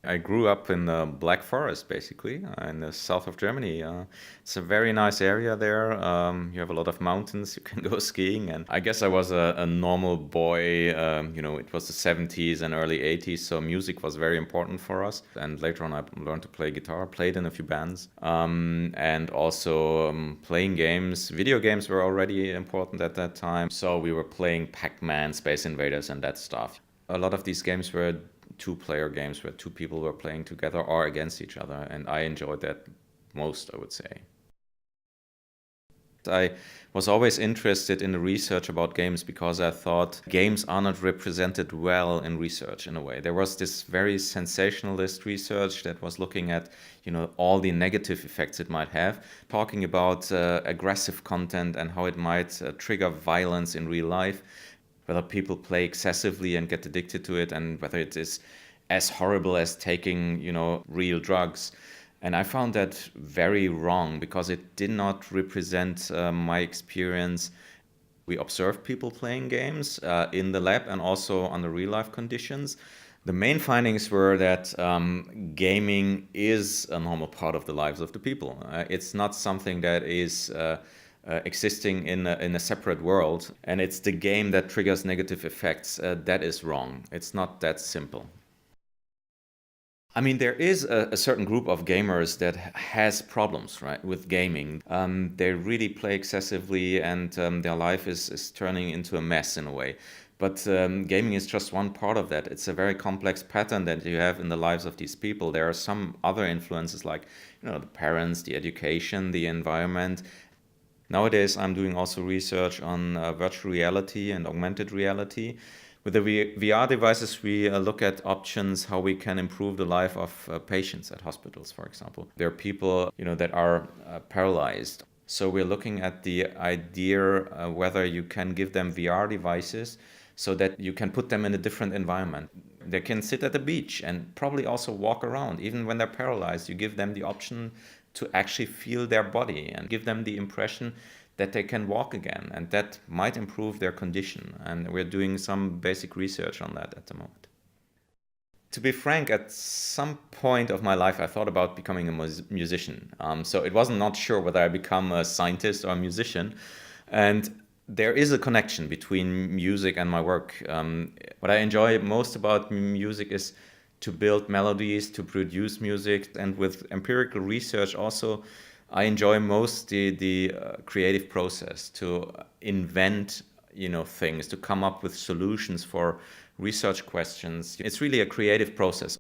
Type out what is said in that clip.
I grew up in the Black Forest, basically, in the south of Germany. It's a very nice area there. You have a lot of mountains. You can go skiing, and I guess I was a normal boy. It was the 70s and early 80s, so music was very important for us. And later on, I learned to play guitar, played in a few bands, and also playing games. Video games were already important at that time, so we were playing Pacman, Space Invaders, and that stuff. A lot of these games were two-player games where two people were playing together or against each other, and I enjoyed that most, I would say. I was always interested in the research about games because I thought games are not represented well in research in a way. There was this very sensationalist research that was looking at, all the negative effects it might have, talking about aggressive content and how it might trigger violence in real life, whether people play excessively and get addicted to it, and whether it is as horrible as taking, real drugs. And I found that very wrong because it did not represent my experience. We observed people playing games in the lab and also under real life conditions. The main findings were that gaming is a normal part of the lives of the people. It's not something that is existing in a separate world, and it's the game that triggers negative effects. That is wrong. It's not that simple. I mean, there is a certain group of gamers that has problems, right, with gaming. They really play excessively, and their life is turning into a mess in a way. But gaming is just one part of that. It's a very complex pattern that you have in the lives of these people. There are some other influences like, the parents, the education, the environment. Nowadays, I'm doing also research on virtual reality and augmented reality. With the VR devices, we look at options how we can improve the life of patients at hospitals, for example. There are people, that are paralyzed. So we're looking at the idea whether you can give them VR devices so that you can put them in a different environment. They can sit at the beach and probably also walk around. Even when they're paralyzed, you give them the option to actually feel their body and give them the impression that they can walk again, and that might improve their condition. And we're doing some basic research on that at the moment. To be frank, at some point of my life, I thought about becoming a musician. So it wasn't not sure whether I become a scientist or a musician. And there is a connection between music and my work. What I enjoy most about music is to build melodies, to produce music, and with empirical research also, I enjoy most the creative process to invent, things, to come up with solutions for research questions. It's really a creative process.